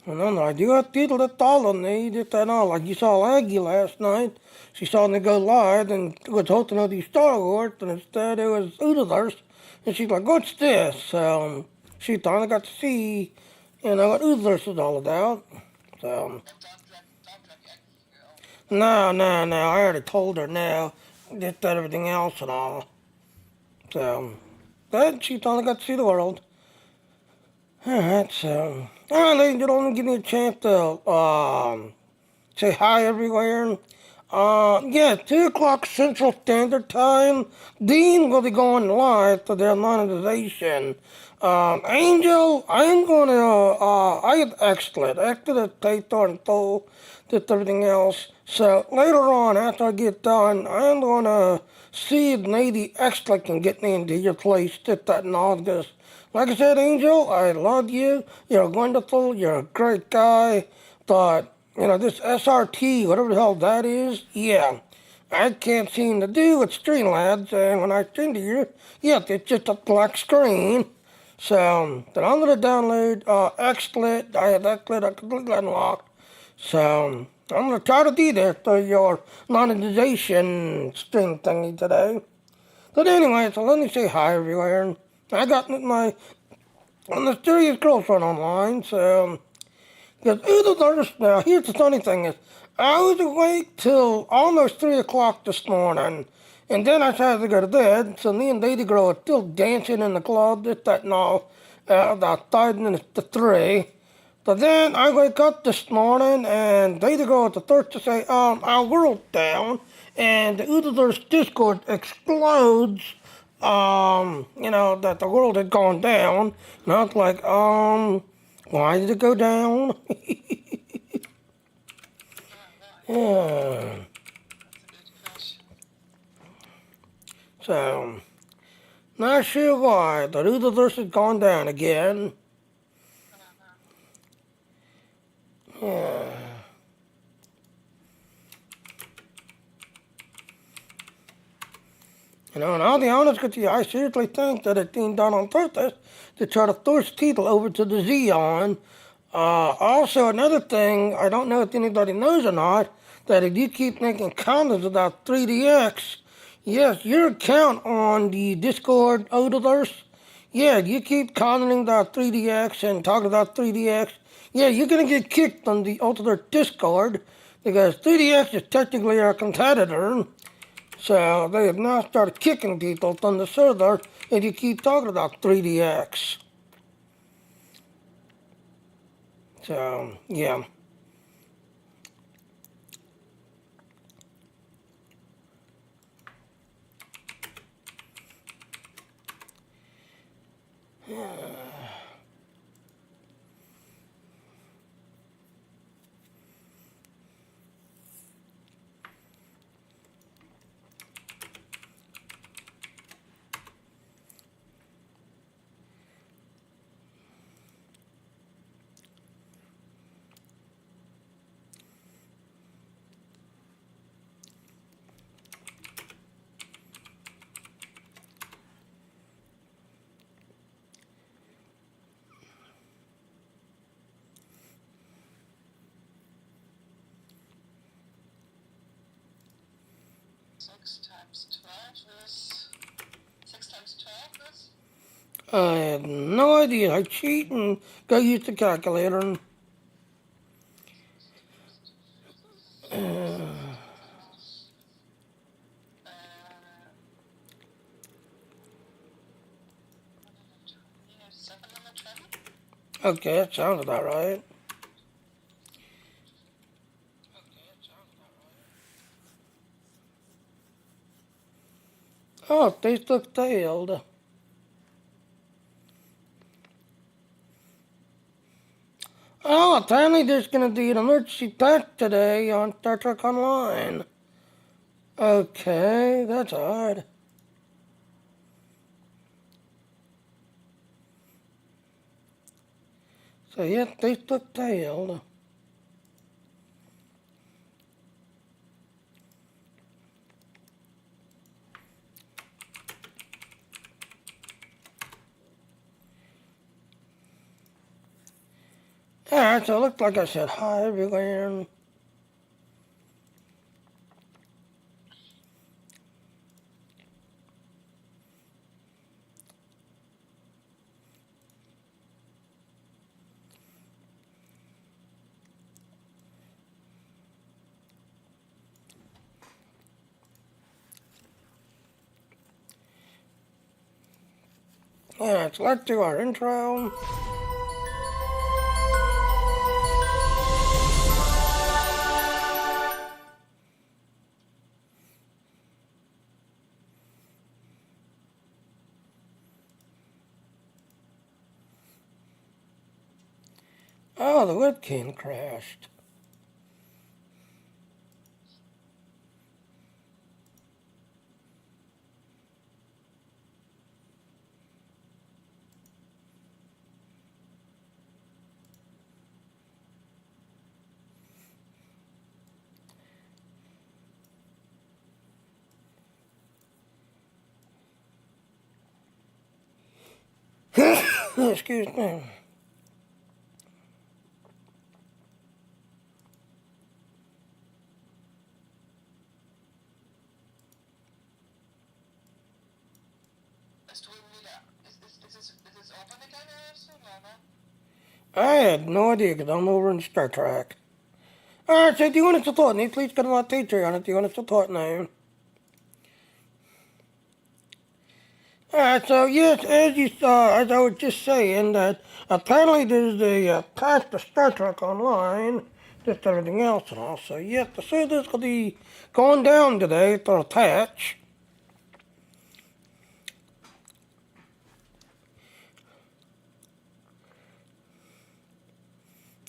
And then I do have people that follow me, just that all. Like you saw Aggie last night. She saw me go live and was hosting all these Star Wars, and instead it was Oodlers. And she's like, what's this? She finally got to see, what Oodlers is all about. So, no, I already told her now. Just that everything else and all. So, but she finally got to see the world. Alright, so, alright, ladies and gentlemen, give me a chance to, say hi everywhere. Yeah, 2 o'clock Central Standard Time. Dean will be going live to their monetization. Angel, I'm gonna, I have Xlet. Xlet is paid in full, just everything else. So later on, after I get done, I'm gonna see if maybe Xlet can get me into your place, just that in August. Like I said, Angel, I love you. You're wonderful. You're a great guy. But, this SRT, whatever the hell that is, yeah, I can't seem to do with Streamlabs. And when I stream to you, yeah, it's just a black screen. So, then I'm going to download XSplit. I have XSplit completely unlocked. So, I'm going to try to do this for your monetization stream thingy today. But anyway, so let me say hi everywhere. I got my mysterious girlfriend online, so because now here's the funny thing is, I was awake till almost 3 o'clock this morning, and then I tried to go to bed, so me and Lady Girl are still dancing in the club, this, that, and all, about 5 minutes to 3. But then I wake up this morning, and Lady Girl at the first to say, our world's down, and the Oodler's Discord explodes, that the world had gone down, and I was like, why did it go down? Yeah. So, not sure why. The universe has gone down again. Yeah. And I'll be honest with you, I seriously think that it's being done on purpose to try to force people over to the Xeon. Also, another thing, I don't know if anybody knows or not, that if you keep making comments about 3DX, yes, your account on the Discord Odalers, yeah, you keep commenting about 3DX and talking about 3DX, yeah, you're going to get kicked on the Ultimate Discord because 3DX is technically our competitor. So they have now started kicking people from the server if you keep talking about 3DX. So, yeah. I have no idea. I cheat and go use the calculator. Okay, that sounds about right. Oh, Facebook failed. Oh, apparently there's going to be an emergency patch today on Star Trek Online. Okay, that's odd. So, yeah, Facebook failed. Alright, so it looked like I said hi everywhere. Alright, so let's do our intro. Oh, the webcam crashed. Excuse me. Is this open again or something like that? I had no idea because I'm over in Star Trek. Alright, so do you want us to talk? Please get my teacher on it. Do you want us to talk now? Alright, so yes, as you saw, as I was just saying, that apparently there's a patch to Star Trek Online, just everything else and all. So yes, the server's going to be going down today for a patch.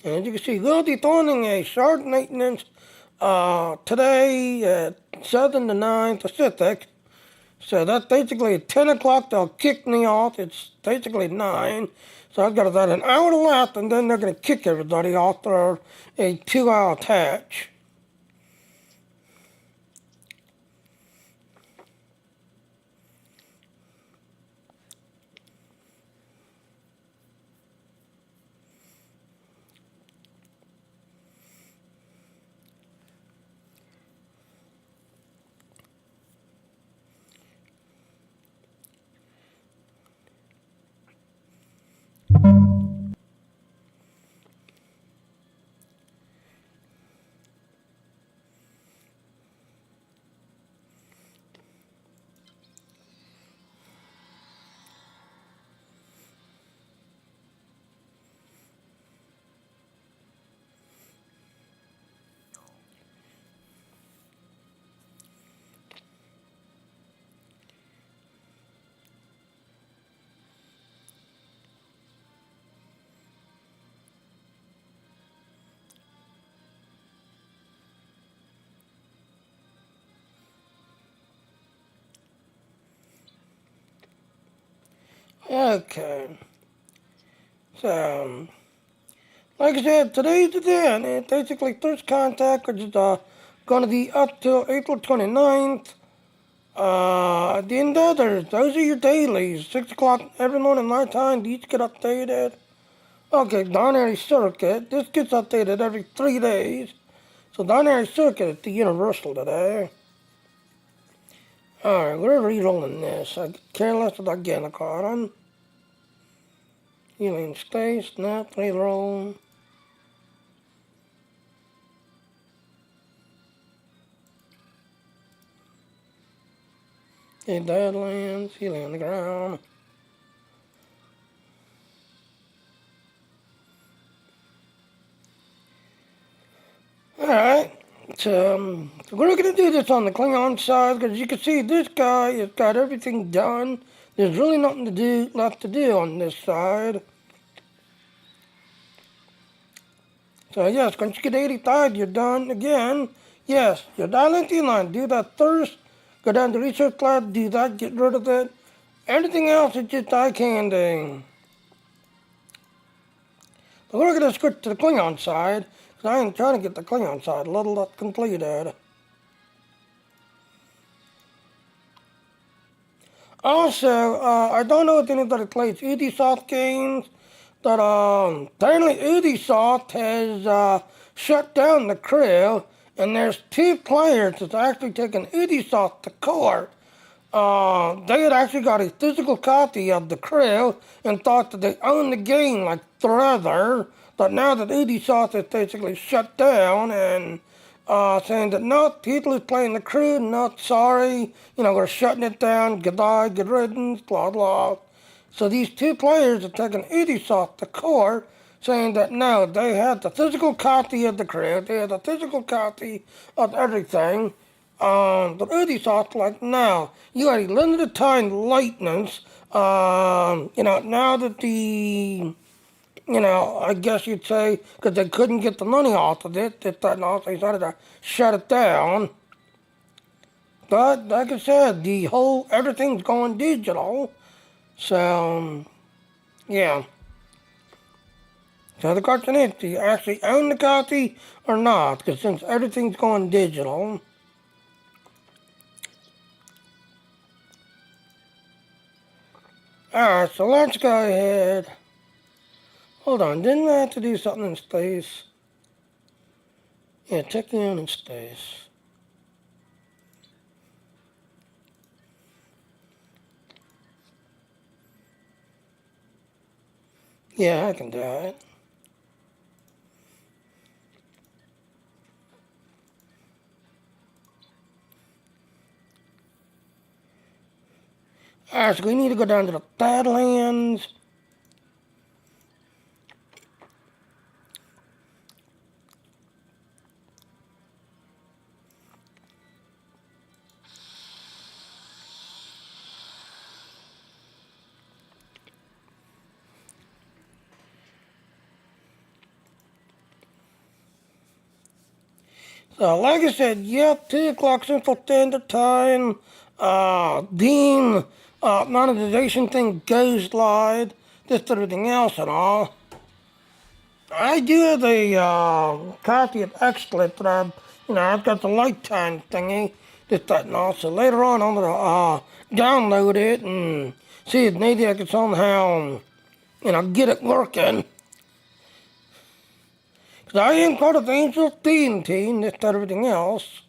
And as you can see, we'll be throwing a short maintenance today at 7 to 9 Pacific. So that's basically at 10 o'clock, they'll kick me off. It's basically 9. So I've got about an hour left, and then they're going to kick everybody off for a 2-hour patch. Okay. So, like I said, today's the day, and it's basically first contact, which is going to be up till April 29th. At the end of those are your dailies. 6 o'clock every morning my time, these get updated. Okay, binary circuit. This gets updated every 3 days. So binary circuit is the universal today. Alright, we're re-rolling this. I care less about getting a card on. Healing space, snap, re-roll. Okay, Deadlands, healing on the ground. Alright, so we're going to do this on the Klingon side, because you can see this guy has got everything done. There's really nothing to do left to do on this side. So yes, once you get 85, you're done again. Yes, you're done at the line. Do that first. Go down to research lab, do that, get rid of it. Everything else is just eye candy. So we're going to switch to the Klingon side, because I am trying to get the Klingon side a little completed. Also, I don't know if anybody plays Ubisoft games, that apparently Ubisoft has shut down the crew, and there's 2 players that's actually taken Ubisoft to court. They had actually got a physical copy of the crew and thought that they owned the game like forever, but now that Ubisoft is basically shut down and saying that no, people who's playing the crew, not sorry, we're shutting it down, goodbye, good riddance, blah blah. So these 2 players have taken Ubisoft to court, saying that no, they had the physical copy of the crew, they had the physical copy of everything. But Ubisoft, like, no, you had a limited time license. Now that I guess you'd say, because they couldn't get the money off of it, they decided to shut it down. But, like I said, everything's going digital. So, yeah. So the question is, do you actually own the copy or not? Because since everything's going digital. Alright, so let's go ahead. Hold on, didn't I have to do something in space? Yeah, check in space. Yeah, I can do it. Alright, so we need to go down to the Badlands. So, like I said, yep, 2 o'clock Central Standard Time. Beam monetization thing goes live. Just everything else and all. I do have a copy of XSplit, but I've got the lifetime thingy. Just that and all. So later on, I'm gonna download it and see if maybe I can somehow, get it working. Because I am part of the Angel Theme Team, just everything else.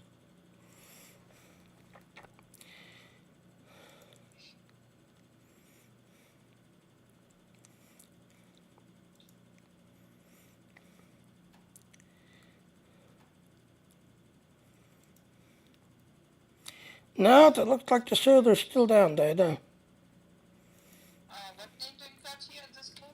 No, it looks like the server's still down there, though. What name do you got here in this club?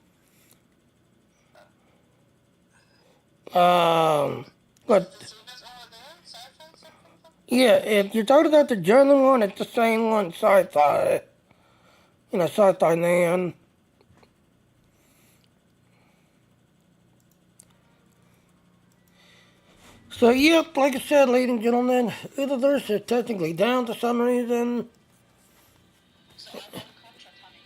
But The servers over there? Syfy something? yeah, if you're talking about the German one, it's the same one, Syfy. Syfy88man. So, yep, like I said, ladies and gentlemen, Universe is technically down for some reason. So I want a contract, honey.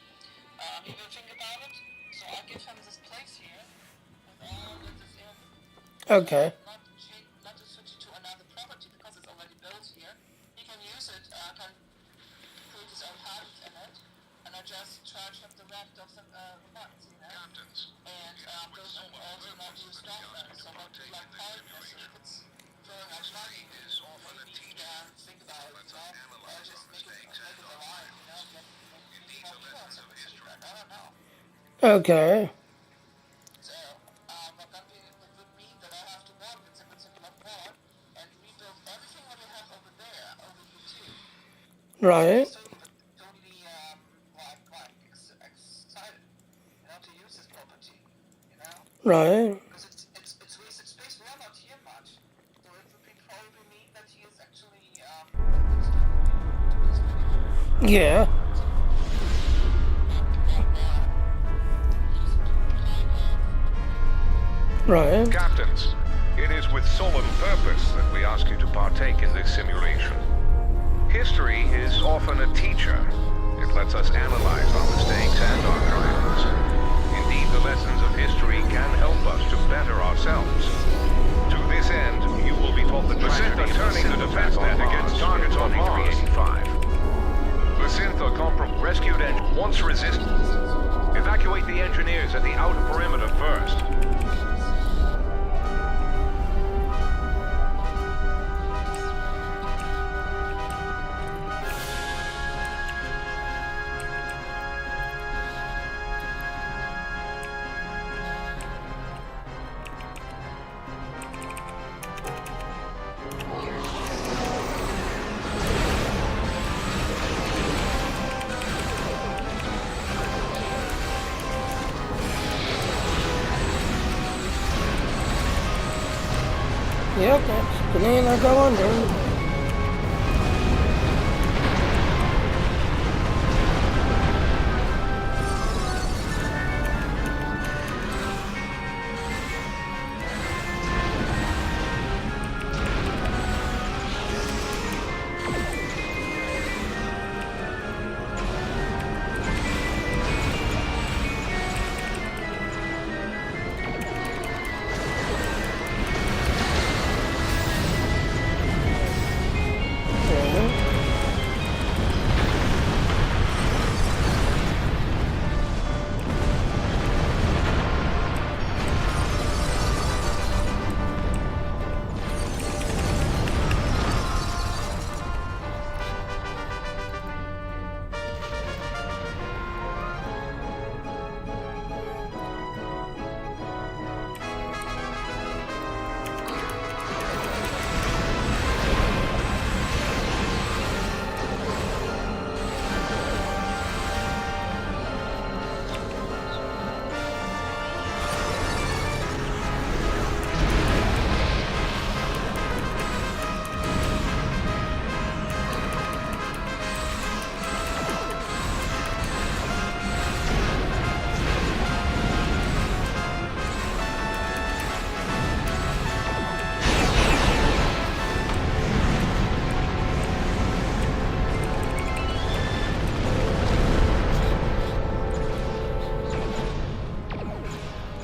He will think about it. So I'll give him this place here with all of this in. Okay, Not to switch it to another property because it's already built here. He can use it, can create his own houses in it, and I just charge him the rent of the months, And those are also not used often. So what like partners, if it's throwing out money, maybe he can think about it, or just make it alive, Maybe more people or something like that. I don't know. okay, So, but then it would mean that I have to walk with the particular board and rebuild everything that we have over there, over here too. right, So totally, excited, to use this property, right, Because it's wasted space. We are not here much, so it would probably mean that he is actually, yeah, right, Captains, it is with solemn purpose that we ask you to partake in this simulation. History is often a teacher. It lets us analyze our mistakes and our triumphs. Indeed, the lessons of history can help us to better ourselves. To this end, you will be taught the tragedy of turning the defense net against targets on Mars. The Synth rescued engine once resistant. Evacuate the engineers at the outer perimeter. Yep, that's the name I go under.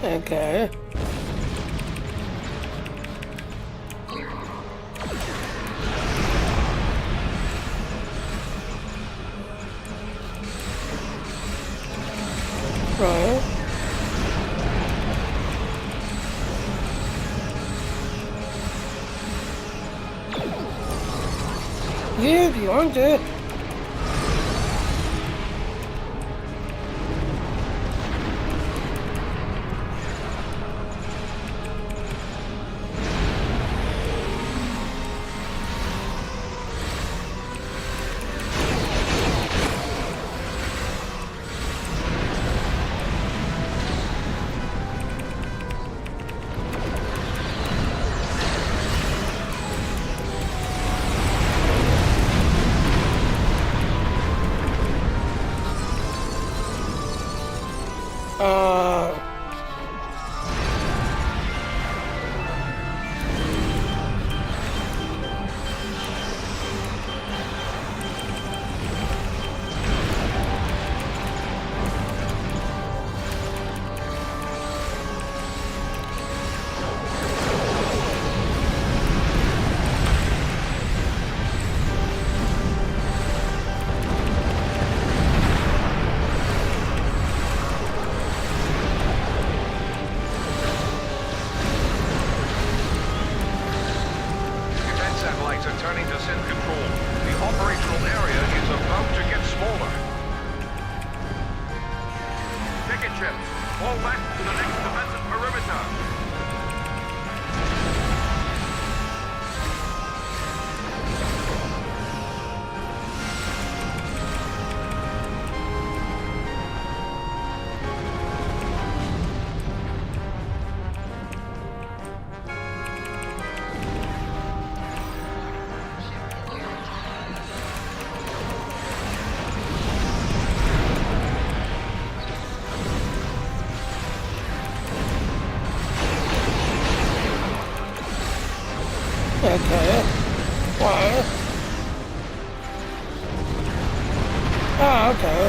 Okay. Right. Yeah, if you want to. Fall back to the next defensive perimeter. Okay. Why? Oh, okay.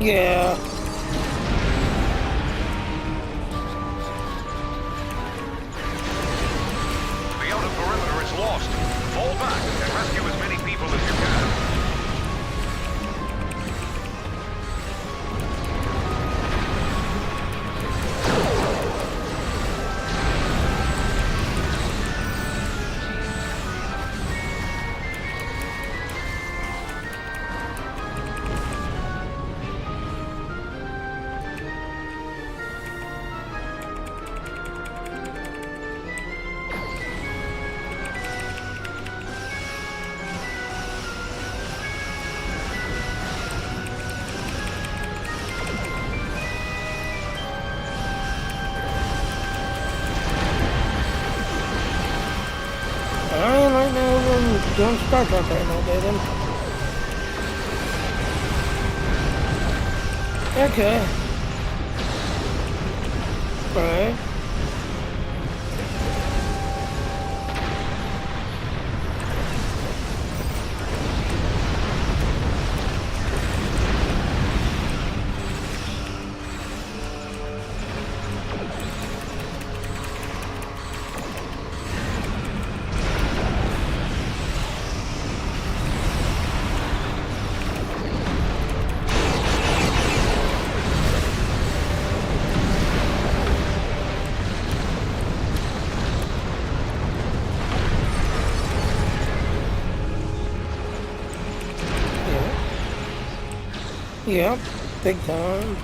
Yeah. The outer perimeter is lost. Fall back and rescue as many people as you can. doing Star Trek right now, David. Okay. Right. Yep, big time.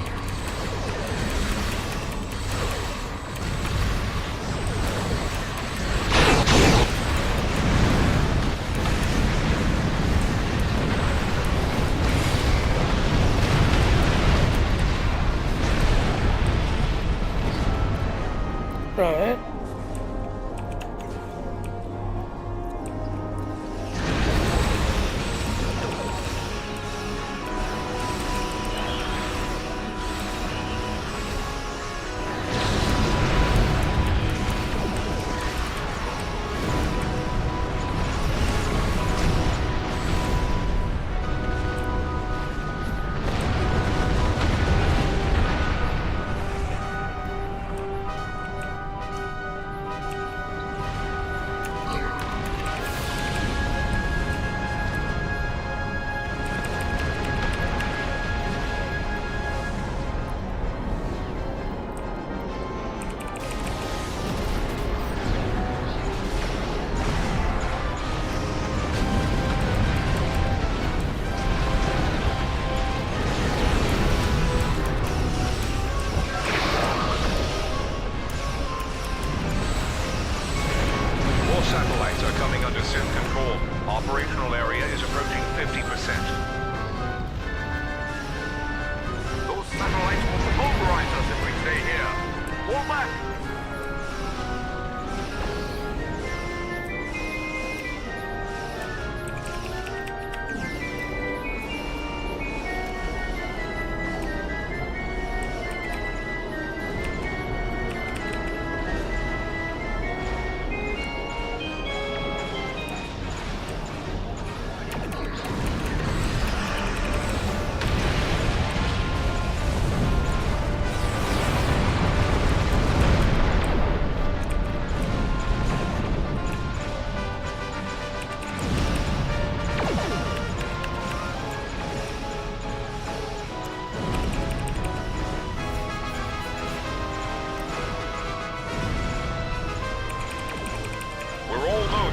Right. Satellites are coming under SIM control. Operational area is approaching 50%. Those satellites will pulverize us if we stay here. Fall back!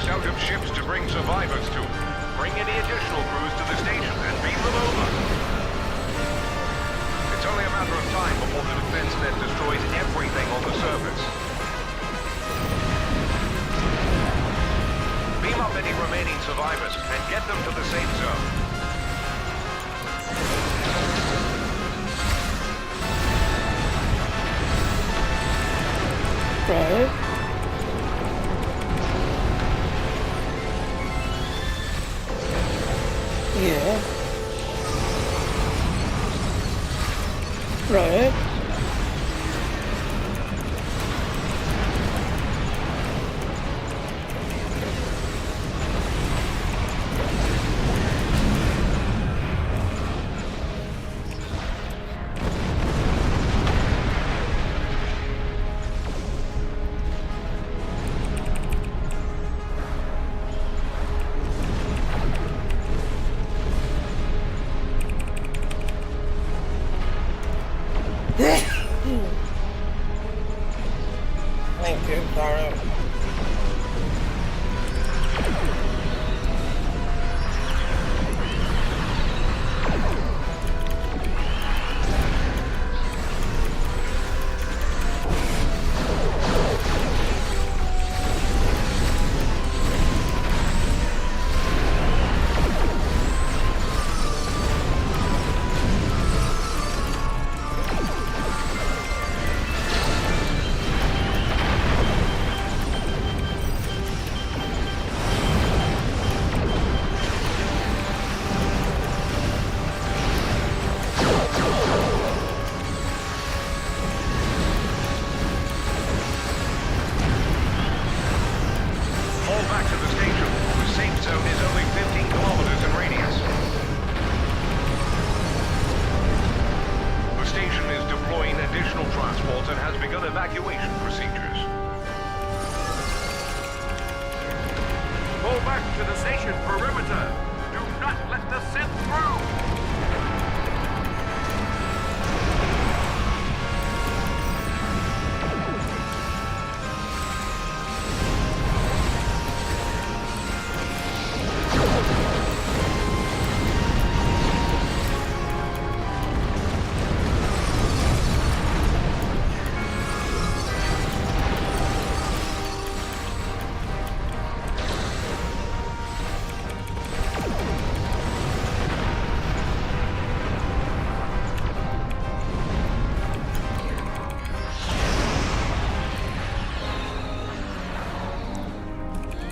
Out of ships to bring survivors to. Bring any additional crews to the station and beam them over. It's only a matter of time before the defense net destroys everything on the surface. Beam up any remaining survivors and get them to the safe zone. Right. Yeah. Right. Thank you, sorry. certain evacuation procedures. Go back to the station perimeter. Do not let the Sith through.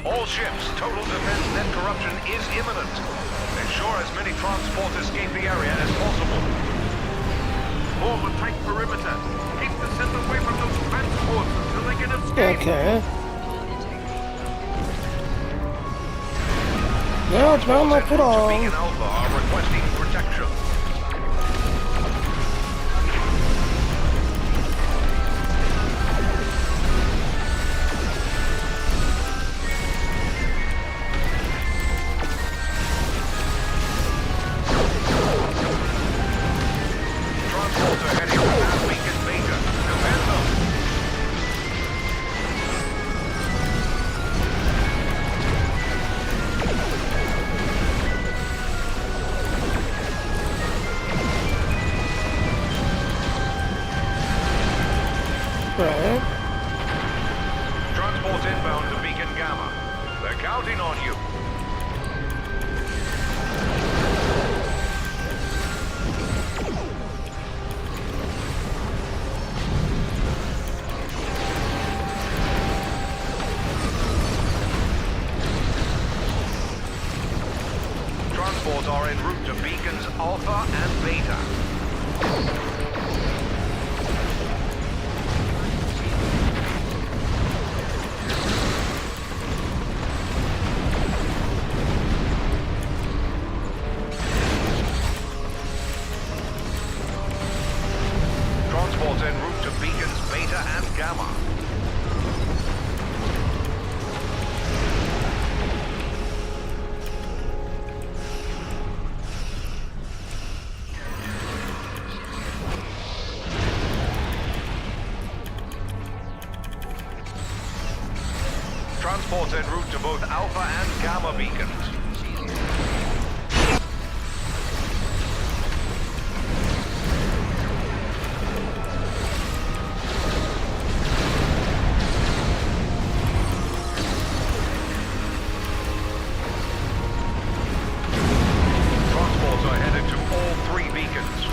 All ships, total defense net corruption is imminent. Ensure as many transports escape the area as possible. Form a tight perimeter. Keep the Sith away from those transports until they can escape. Okay. No, it's not much at all. Beacon Alpha are requesting protection. Right. Transport inbound to Beacon Gamma. They're counting on you. Transports are en route to Beacons Alpha and Beta. Transports en route to Beacons Beta and Gamma. Transports en route to both Alpha and Gamma beacons. Transports are headed to all three beacons.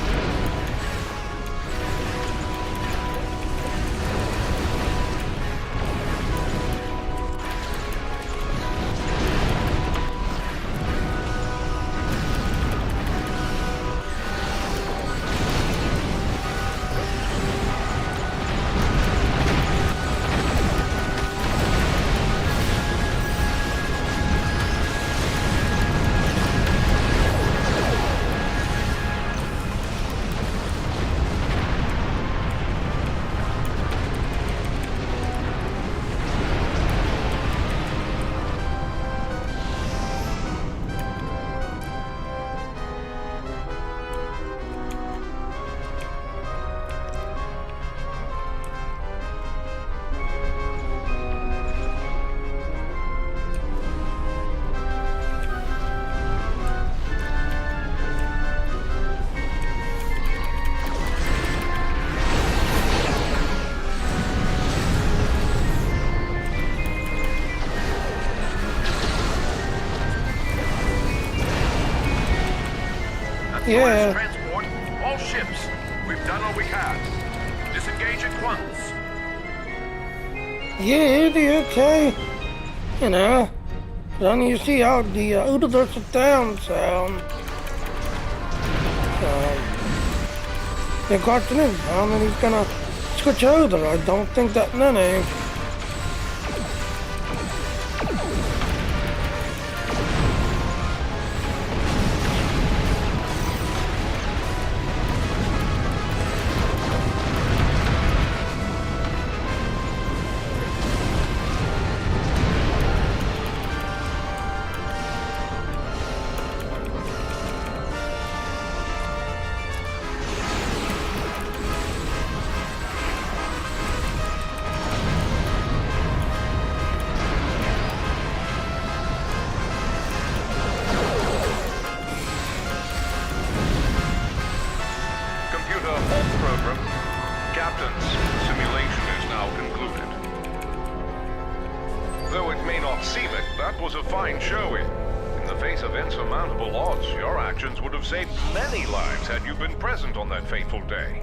Yeah. Transport, all ships. We've done all we can. Disengage at once. Yeah, it'll be okay. You know, then you see how the Udadur's down, so the question is, how many he's gonna switch over? I don't think that many. That was a fine showing. In the face of insurmountable odds, your actions would have saved many lives had you been present on that fateful day.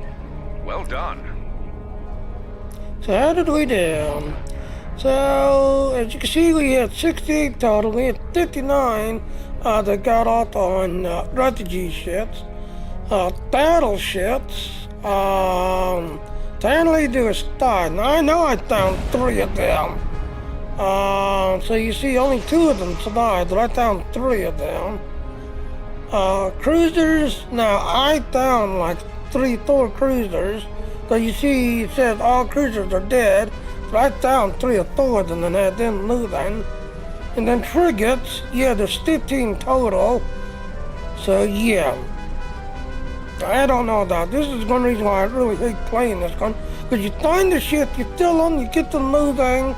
Well done. So how did we do? So, as you can see, we had 68 total. We had 59 that got off on refugee ships, battleships. Apparently there was start. Now, I know I found 3 of them. So you see, only 2 of them survived, but I found 3 of them. Cruisers. Now I found like 4 cruisers. So you see, it says all cruisers are dead. I found 3 or 4 of them and had them moving. And then frigates, yeah, there's 15 total. So yeah. I don't know that. This is one reason why I really hate playing this one. Because you find the ship, you fill them, you get them moving,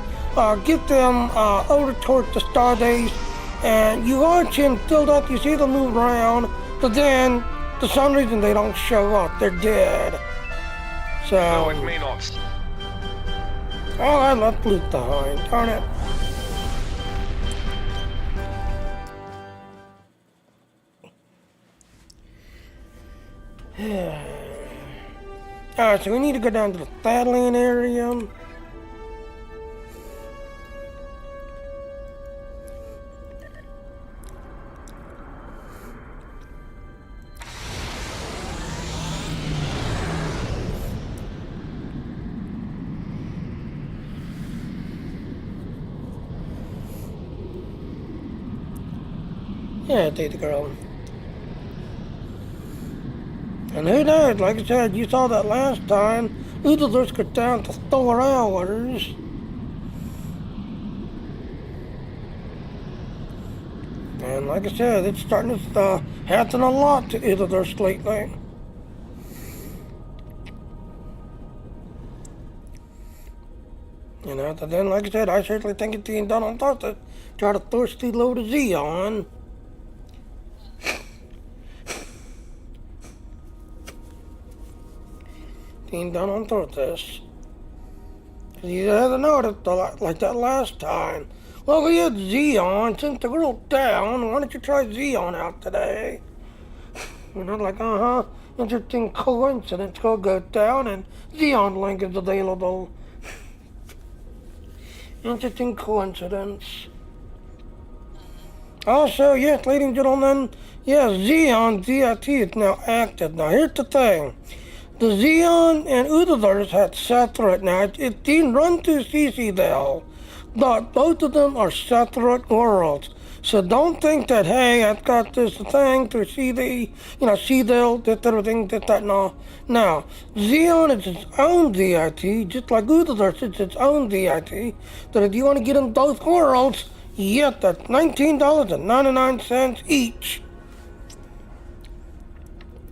get them over towards the starbase, and you watch them filled up, you see them move around, but then, for some reason, they don't show up. They're dead. So... No, it may not. Oh, I left loot behind, darn it. Alright, so we need to go down to the Thadland area. Yeah, take the girl. And who knows, like I said, you saw that last time, Oodles got down to 4 hours. And like I said, it's starting to happen a lot to Oodles lately. You know, but then like I said, I certainly think it's being done on purpose. Try to thirsty load of Xeon. Being done on purpose. You haven't noticed like that last time. Well, we had Xeon. Since the girl down, why don't you try Xeon out today? You know, like, interesting coincidence. Go down and Xeon link is available. Interesting coincidence. Also, yes, ladies and gentlemen, yes, Xeon DIT is now active. Now, here's the thing. The Xeon and Oodles had separate. Now, it didn't run through CCDL, but both of them are separate worlds. So don't think that, hey, I've got this thing through CD, CDL, this everything, that, no. Now, Xeon is its own DIT, just like Oodles is its own DIT, that if you want to get in both worlds, yep, that's $19.99 each.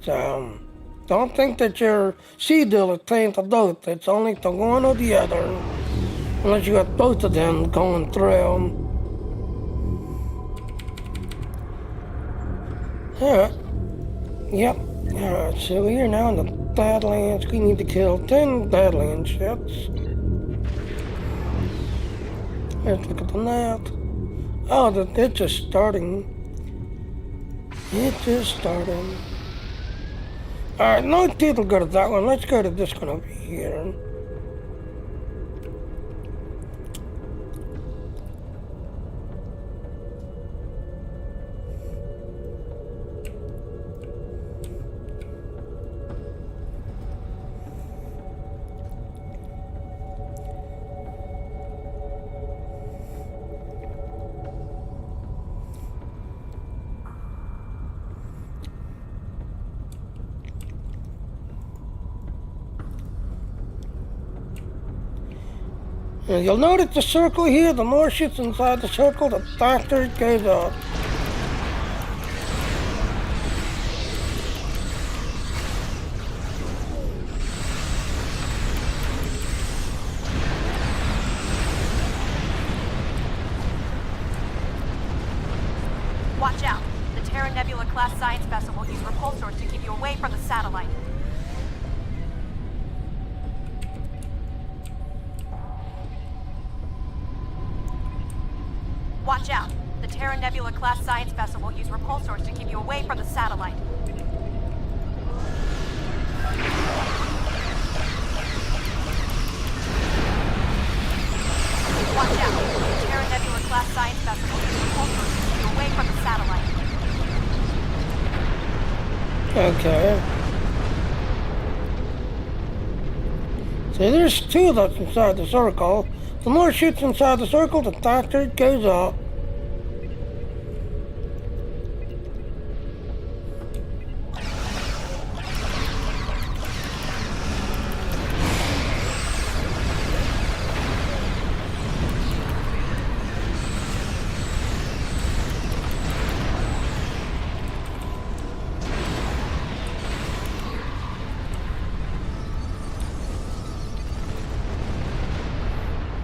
So... don't think that your CDL is paying for both. It's only the one or the other. Unless you got both of them going through. Alright. Yep. Alright, so we are now in the Badlands. We need to kill 10 Badlands ships. Let's look at the map. Oh, it's just starting. It's just starting. Alright, no people go to that one. Let's go to this one over here. And you'll notice the circle here, the more shit's inside the circle, the faster it goes up. Watch out. The Terra Nebula-class science vessel will use repulsors to keep you away from the satellite. Watch out. The Terra Nebula class science vessel will use repulsors to keep you away from the satellite. Watch out. The Terra Nebula class science vessel will use repulsors to keep you away from the satellite. Okay. See, there's two of us inside the circle. The more shoots inside the circle, the faster it goes up.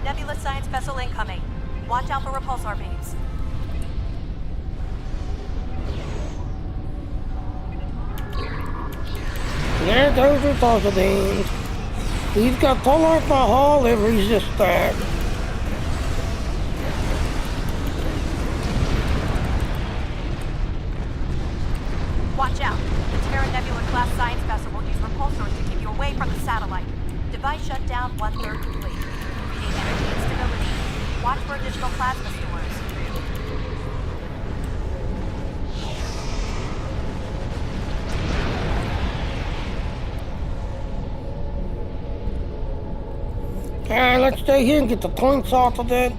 Nebula science vessel incoming. Watch out for repulsor beams. There goes repulsor beams. He's got pull off my hull if resist that. Watch out. The Terra Nebula class science vessel will use repulsors to keep you away from the satellite. Device shutdown 1/3 complete. Regain energy and stability. Watch for additional plasma stores. Alright, let's stay here and get the points off of it.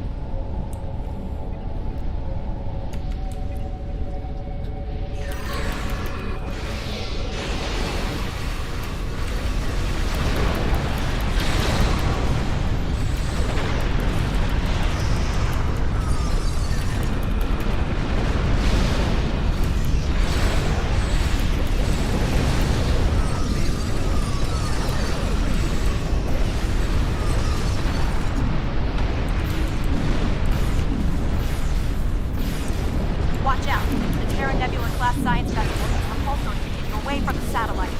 Watch out. The Terra Nebula class science vessel will use repulsors to keep you away from the satellite.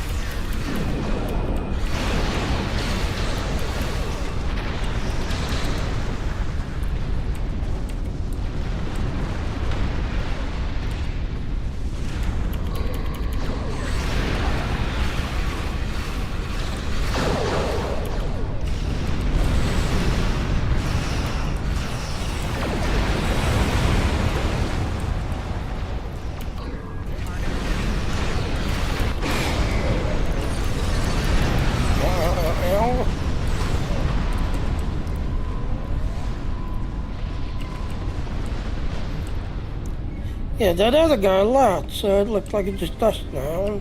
Yeah, that other guy left, so it looks like it's just us now.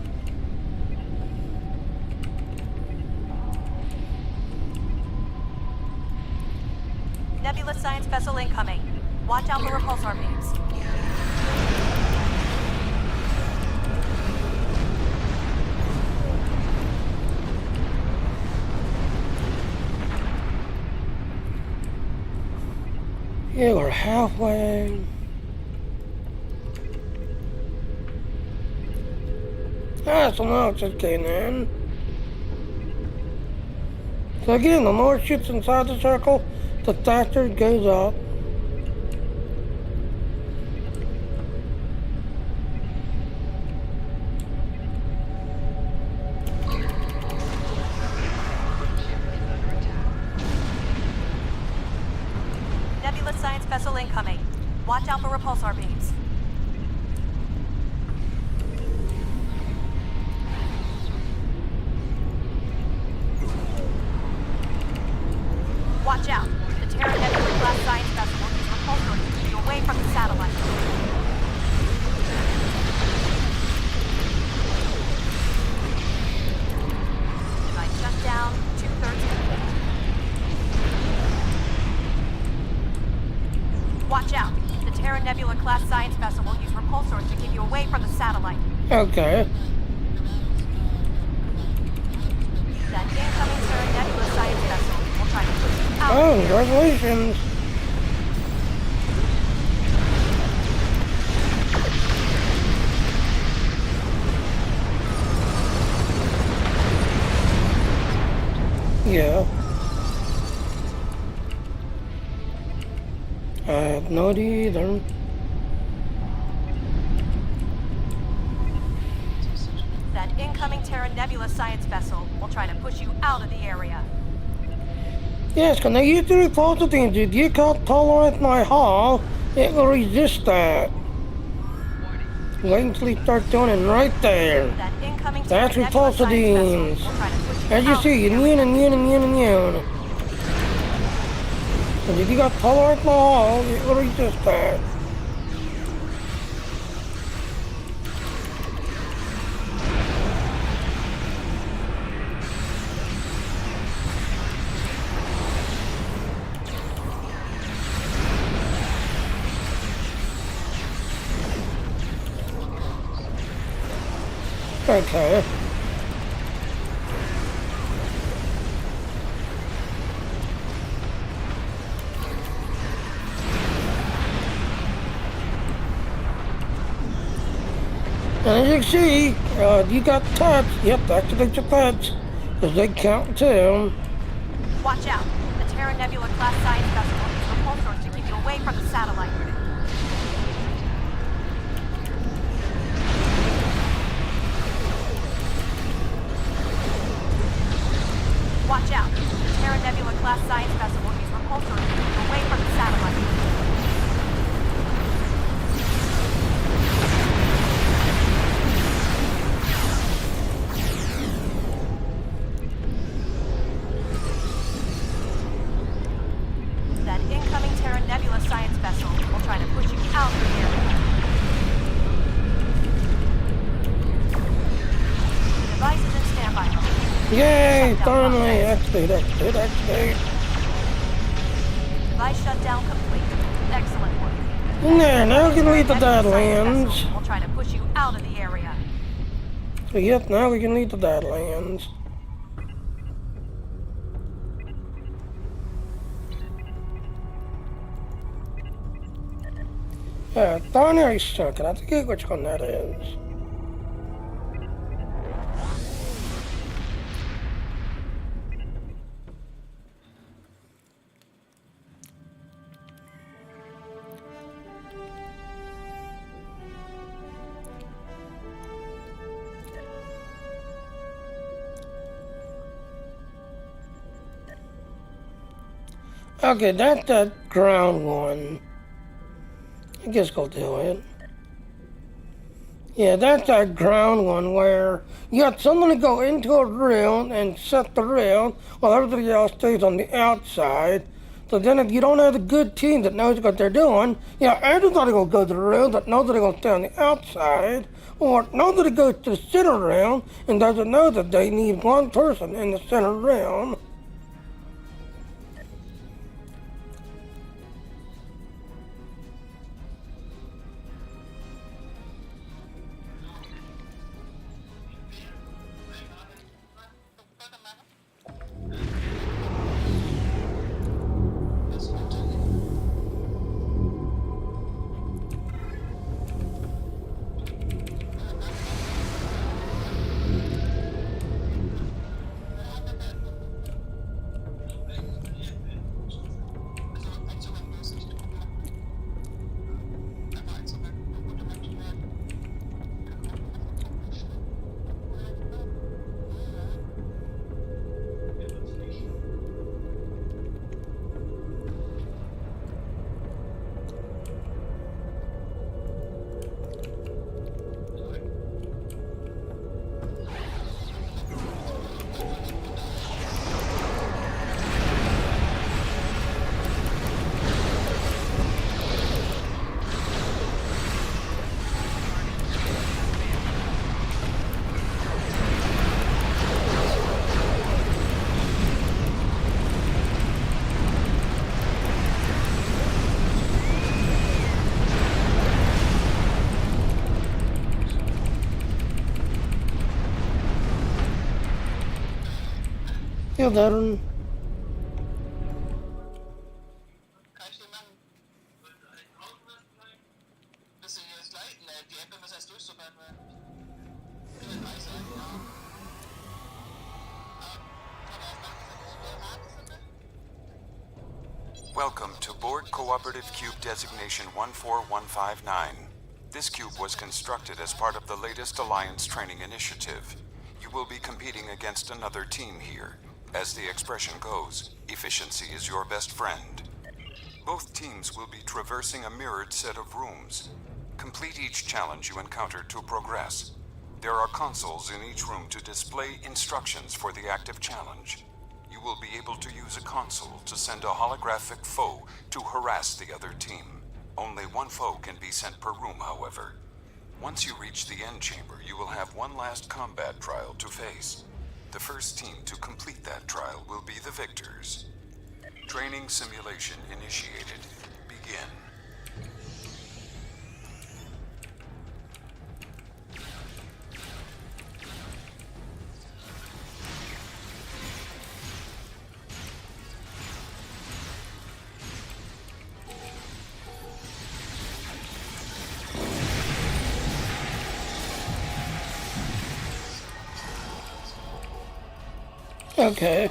Nebula science vessel incoming. Watch out for repulsor beams. Yeah, we're halfway. So now it's just getting in. So again, the more shoots inside the circle, the faster it goes up. Nebula science vessel incoming. Watch out for repulsor beams. Watch out. The Terra Nebula class science vessel will use repulsors to keep you away from the satellite. Device shutdown 2/3 complete. Watch out. The Terra Nebula class science vessel will use repulsors to keep you away from the satellite. Okay. That incoming Terra Nebula science vessel will try to push you out. Oh, congratulations. Yeah. I have no idea either. That incoming Terra Nebula science vessel will try to push you out of the area. Yes, can I get the report of things? If you can't tolerate my hull, it will resist that. Wait until you start doing it right there. That incoming Terra That's Nebula science vessel repulsodines. will try to push you As you out see, of the immune, area. immune, immune, immune. And if you got tolerate my hull, it will resist that. Okay. And as you can see, you got touch. Yep, activate your touch. Because they count too. Watch out. The Terra Nebula class science vessel will use repulsors to keep you away from the satellite. Watch out. The Terra Nebula class science vessel will use repulsors to keep you away from the satellite. That incoming Terra Nebula science vessel will try to push you out of the area. Device is in standby mode. Yay, Shutdown finally. process. Activate, activate, activate. Device shutdown complete. Excellent work. There, now we can leave the Terra Nebula science Deadlands. vessel will try to push you out of the area. So yep, now we can leave the Deadlands. Binary circuit, I forget which one that is. Okay, that's that ground one. I guess go do it. Yeah, that's that ground one where you got someone to go into a room and set the room while everybody else stays on the outside. So then if you don't have a good team that knows what they're doing, yeah, everybody will go to the room that knows that they're going to stay on the outside, or knows that it goes to the center room and doesn't know that they need one person in the center room. Ja, dann. Kann ich den machen? Bist du jetzt gleich? Ne, die App muss erst durchsuppern werden. Ich will gleich sein, ja. Welcome to Board Cooperative Cube Designation 14159. This cube was constructed as part of the latest Alliance training initiative. You will be competing against another team here. As the expression goes, efficiency is your best friend. Both teams will be traversing a mirrored set of rooms. Complete each challenge you encounter to progress. There are consoles in each room to display instructions for the active challenge. You will be able to use a console to send a holographic foe to harass the other team. Only one foe can be sent per room, however. Once you reach the end chamber, you will have one last combat trial to face. The first team to complete that trial will be the victors. Training simulation initiated. Begin. Okay.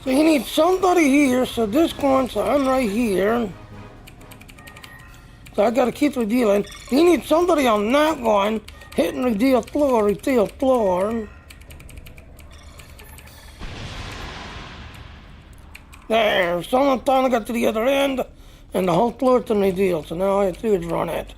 So you need somebody here, so this one, so I'm right here. So I gotta keep revealing. You need somebody on that one, hitting reveal floor, reveal floor. There, someone finally got to the other end, and the whole floor's been revealed, so now all I have to do is run it.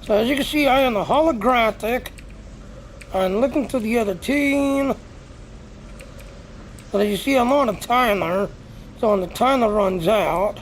So as you can see, I am the holographic. I'm looking to the other team. But as you see, I'm on a timer. So when the timer runs out,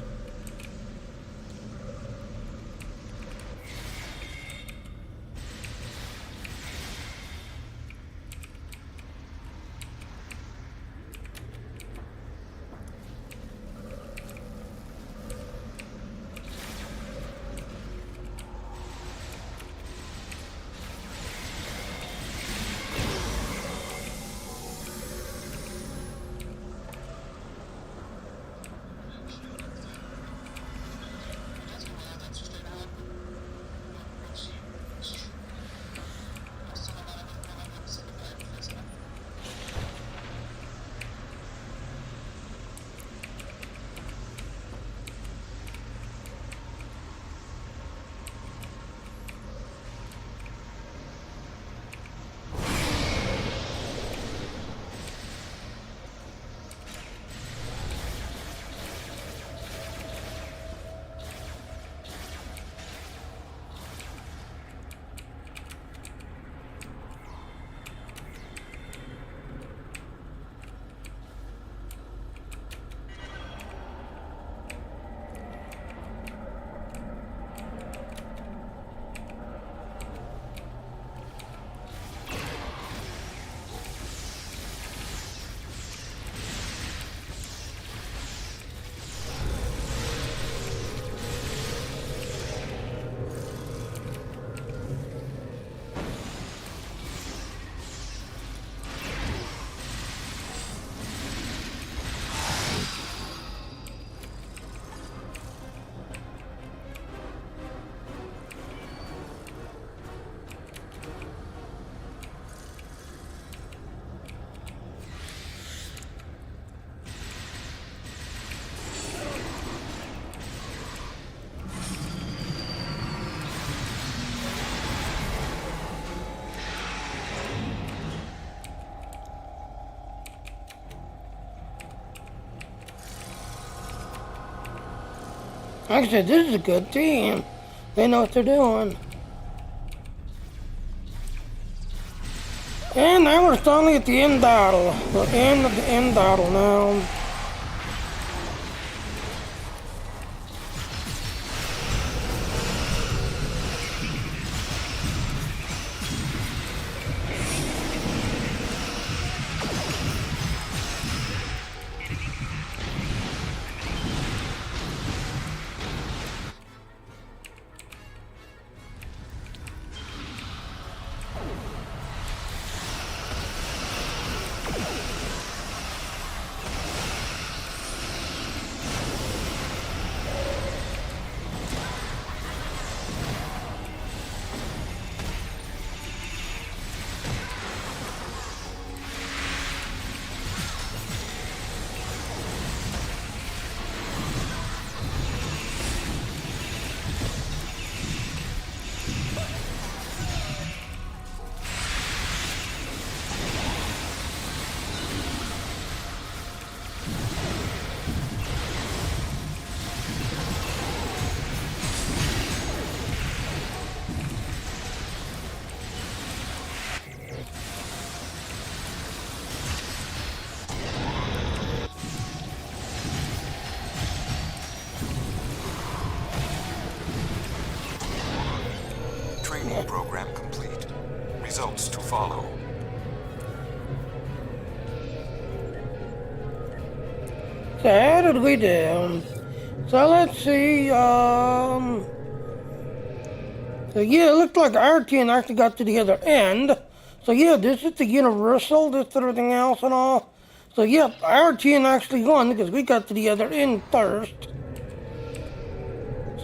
Like I said, this is a good team. They know what they're doing. And now we're finally at the end battle. We're in the end battle now. Training program complete. Results to follow. So how did we do? So let's see, so yeah, it looked like our team actually got to the other end. So yeah, this is the universal, this is everything else and all. So yep, our team actually won because we got to the other end first.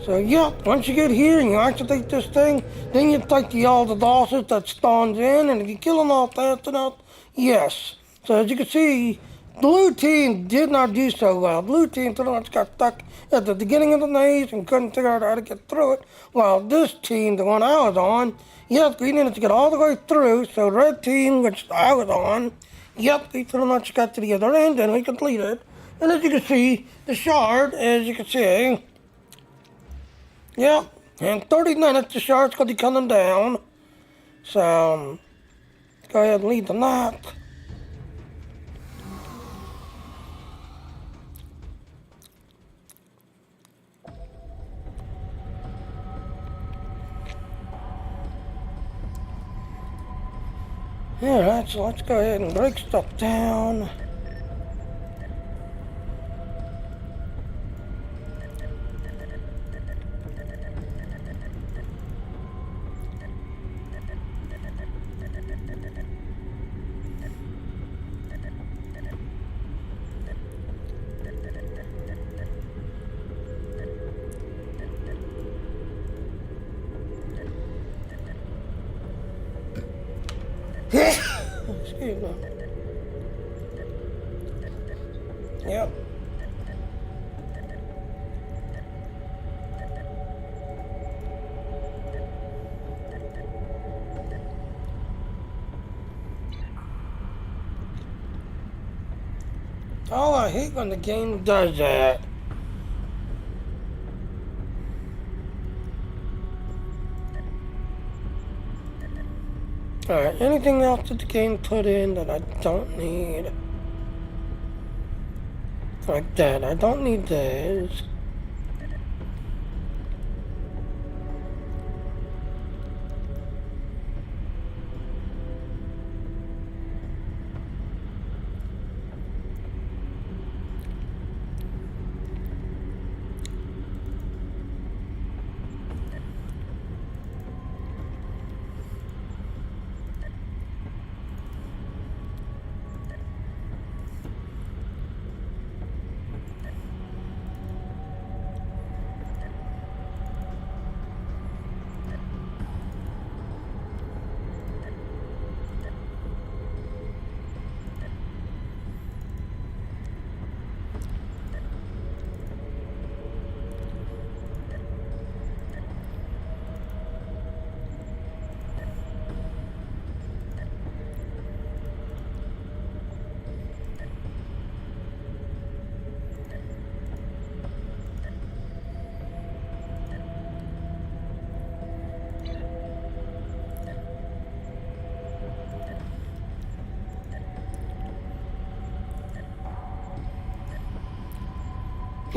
So yep, once you get here and you activate this thing, then you take all the bosses that spawns in, and if you kill them all fast enough, yes. So as you can see, blue team did not do so well. Blue team pretty much got stuck at the beginning of the maze and couldn't figure out how to get through it. While this team, the one I was on, yep, we needed to get all the way through. So red team, which I was on, yep, we pretty much got to the other end and we completed. And as you can see, the shard, as you can see, yep, in 30 minutes the shard's going to be coming down. So, let's go ahead and lead the map. Alright, so let's go ahead and break stuff down. Excuse me. Yep. Oh, I hate when the game does that. Alright, anything else that the game put in that I don't need? Like that, I don't need those.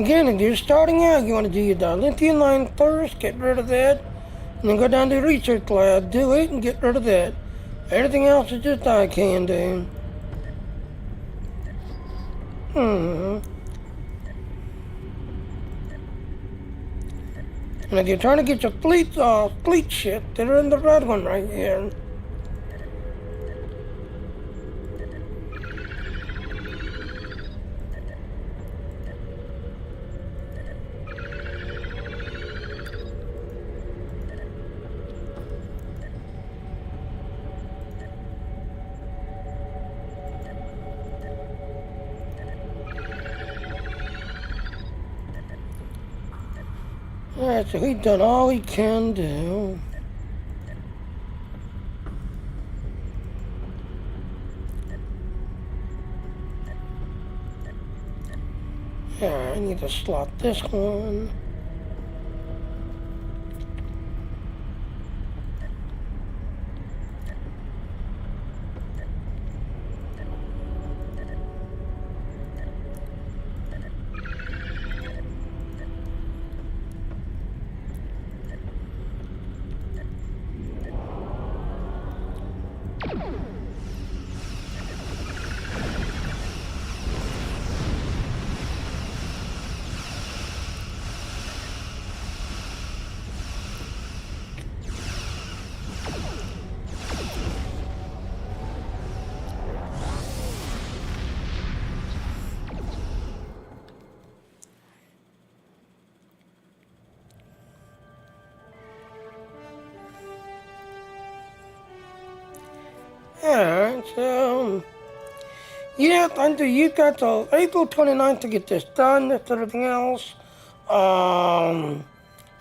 Again, if you're starting out, you want to do your dilithium line first, get rid of that, and then go down to the research lab, do it, and get rid of that. Everything else is just eye candy. And if you're trying to get your fleet ship, they're in the red one right here. Alright, so he's done all he can do. Alright, I need to slot this one. Alright, so yeah, under you got till April 29th to get this done. That's everything else.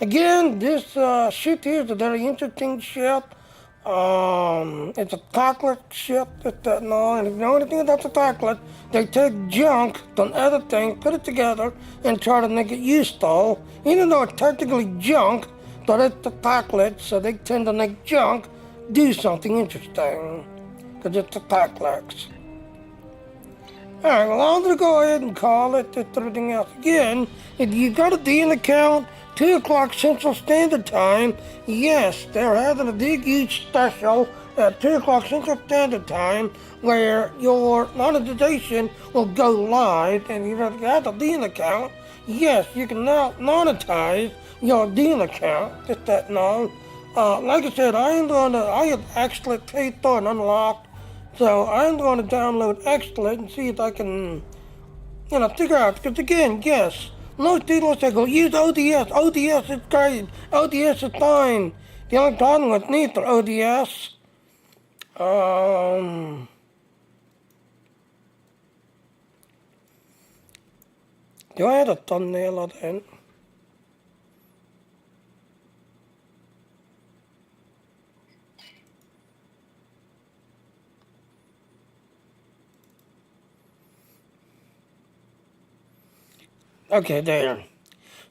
Again, this ship here is a very interesting ship. It's a Pakled ship. And if you know anything about the Pakled, they take junk, done other things, put it together, and try to make it useful. Even though it's technically junk, but it's the Pakled, so they tend to make junk do something interesting. Because it's the Pakleds. Alright, well, I'm going to go ahead and call it everything else. Again, if you got a DN account, 2 o'clock Central Standard Time, yes, they're having a big, huge special at 2 o'clock Central Standard Time where your monetization will go live. And if you have a DN account, yes, you can now monetize your DN account. Just that now. Like I said, I have actually paid for and unlocked. So I'm going to download XSplit and see if I can, figure out. Because again, yes, most people say go use ODS. ODS is great. ODS is fine. The only problem with me for ODS, do I have a thumbnail of that? Okay, there.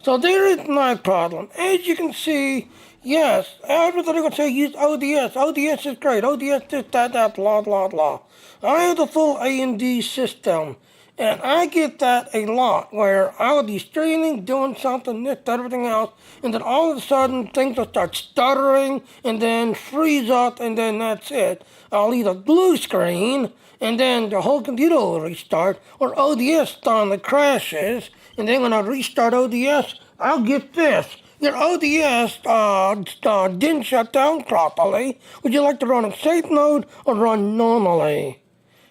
So there is my problem. As you can see, yes, everybody will say use ODS. ODS is great. ODS this, that, blah, blah, blah. I have the full A&D system, and I get that a lot, where I will be streaming, doing something, this, that, everything else, and then all of a sudden things will start stuttering, and then freeze up, and then that's it. I'll either blue screen, and then the whole computer will restart, or ODS suddenly crashes, and then when I restart ODS, I'll get this. Your ODS didn't shut down properly. Would you like to run in safe mode or run normally?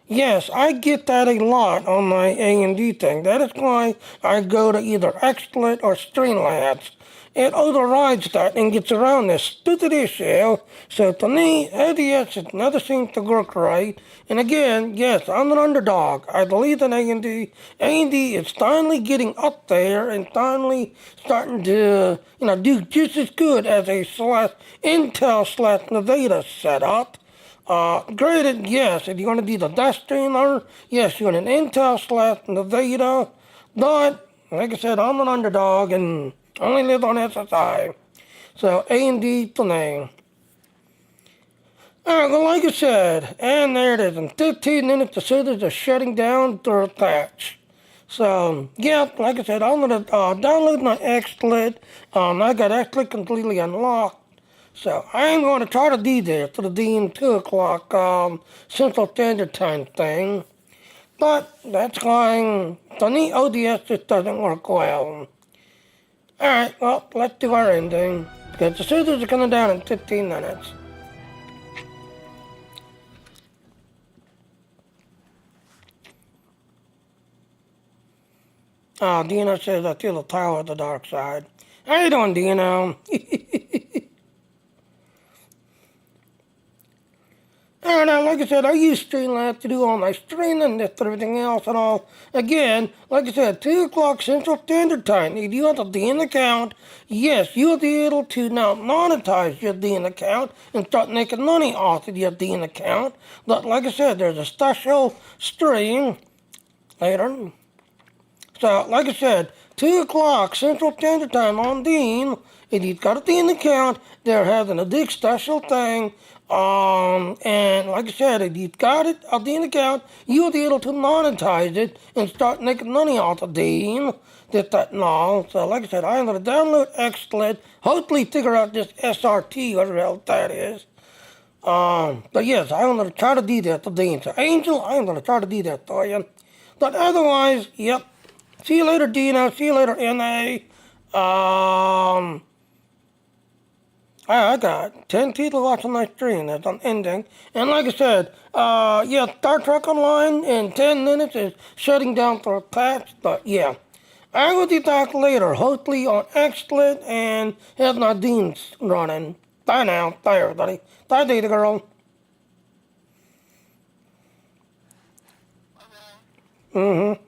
Yes, I get that a lot on my A&D thing. That is why I go to either XSplit or Streamlabs. It overrides that and gets around this stupid issue. So to me, ODS never seems to work right. And again, yes, I'm an underdog. I believe in A&D. A&D is finally getting up there and finally starting to, do just as good as a Intel/Nevada setup. Granted, yes, if you're going to be the best streamer, yes, you're an Intel/Nevada. But, like I said, I'm an underdog and only live on SSI. So, A&D for me. Alright, well, like I said, and there it is. In 15 minutes, the servers are shutting down their patch. So, yeah, like I said, I'm going to download my XSplit. I got XSplit completely unlocked. So, I'm going to try to do this for the Dean 2 o'clock Central Standard Time thing. But that's going, the neat ODS just doesn't work well. Alright, well, let's do our ending. Because the scissors are coming down in 15 minutes. Dino says, I feel the power of the dark side. How you doing, Dino? And like I said, I use Streamlabs to do all my streaming and everything else and all. Again, like I said, 2 o'clock Central Standard Time. If you have a DN account, yes, you'll be able to now monetize your DN account and start making money off of your DN account. But like I said, there's a special stream later. So, like I said, 2 o'clock Central Standard Time on Dean. If you've got a Dean account, they're having a big special thing. And like I said, if you've got it, a Dean account, you'll be able to monetize it and start making money off of Dean. This, that, and all. So, like I said, I'm going to download XSplit, hopefully figure out this SRT, whatever the hell that is. But yes, I'm going to try to do that for Dean. So, Angel, I'm going to try to do that for you. But otherwise, yep. See you later, Dino. See you later, NA. I got 10 people watching my stream. That's an ending. And like I said, yeah, Star Trek Online in 10 minutes is shutting down for a patch. But yeah, I will be back later, hopefully on XSplit and have my Deans running. Bye now. Bye, everybody. Bye, Data Girl. Okay. Mm-hmm.